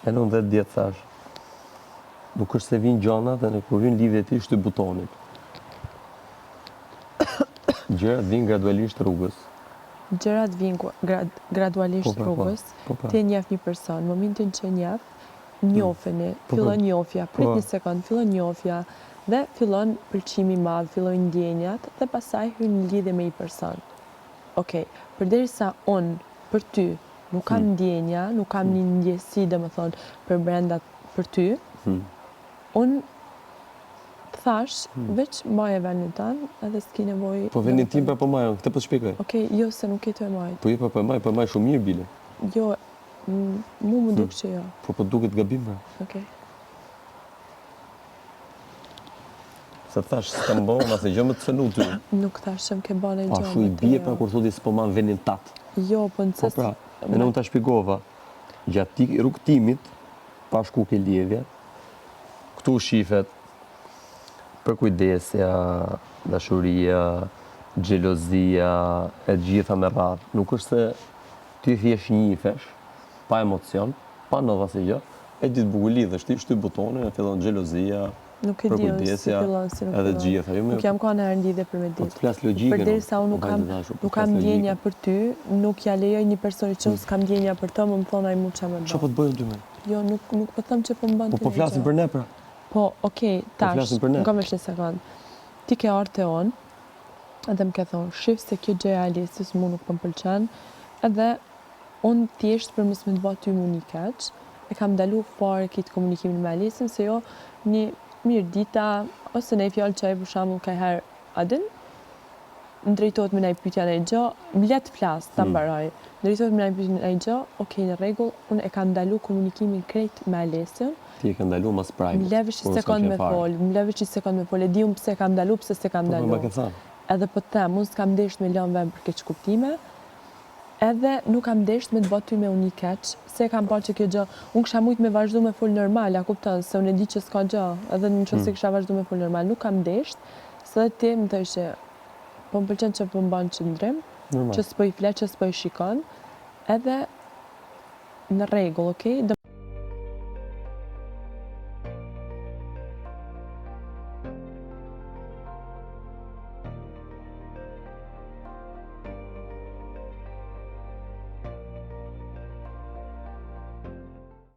E 90 djetë thash. Nuk është se vinë gjana dhe në kur vinë lidhje ti shty butonit. Gjërat vinë gradualisht rrugës. Gjërat vinë gradualisht rrugës. Ti njeh një person, në momentin që njeh, njofeni, fillon njofja, prit një sekond, fillon njofja dhe fillon pëlqimi i madh, fillojnë ndjenjat dhe pastaj hyn në lidhje me një person. Okej, përderisa unë për ty nuk kam ndjenja, nuk kam një ndjesi, domethënë, për brenda për ty, unë të thash, veç maje vendin tanë, edhe s'ki nevojë. Po vendin tim po majon, këtë po të shpjegoj. Okej, jo se nuk e të e majt. Po jo po maj shumë mirë bile. Jo, mu më duk që jo. Po duket gabim pra. Okej. Se thash s'kam bo, nëse gjë më të cënu ty. Nuk thash që më ke bane gjë. A shu i bje pra kur thoti s'po man vendin tatë. Jo, po në Po pra, e në unë të shpjegova, gjatë rrugtimit, pa shku ke lidhje, këtu shifet për kujdesja, dashuria, xhelozia, e gjitha me radhë. Nuk është se ti thjesht njifesh, pa emocion, pa ndodh asnjë gjë, e ditë bukur lidhesh, ti shtyp butonin, e fillon xhelozia, nuk e di si fillon, si nuk edhe gjitha. Nuk jam ka në herë lidhje për me ditë. Po të flas logjikën. Përderisa unë nuk kam ndjenja për ty, nuk ja lejoj një personi që unë s'kam ndjenja për të, më thon ai mu ç'a më bën. Çfarë po të bëjmë ty më? Jo, nuk po them që po mban ty. Po flasim për ne pra. Po, okej, tash, nga me një sekond. Ti ke ardhur te on, edhe më ke thonë, shif se kjo gjëja e Alesis mu nuk po m'pëlqen, edhe unë thjesht për mos më të bëj ty unikaq, e kam ndalu fare këtë komunikimin me Alesin, se jo një mirë dita, ose në fjallë që e për shembull ka herë adin, ndrejtohet me ndaj pyetja ndaj gjë, let flas, ta mbaroj. Ndrejtohet me ndaj pyetja ndaj gjë, okej, në rregull, unë e kam ndalu komunikimin krejt me Alesin. Ti e ke ndalu mas private. Më levesh një sekond me fol, e di unë pse kam ndalu, pse se kam ndalu. Po më ke thënë. Edhe po të them, unë s'kam desht me lënë vend për keq kuptime, edhe nuk kam desht me të bëj ty me unikaq, se kam parë që kjo gjë, unë kisha mujt me vazhdu me fol normal, a kupton, se unë e di që s'ka gjë, edhe nëse kisha vazhdu me fol normal, nuk kam desht, se dhe ti më thëshe, po më pëlqen që po mban qëndrim, që s'po i flet, që s'po i shikon, edhe në rregull, okay?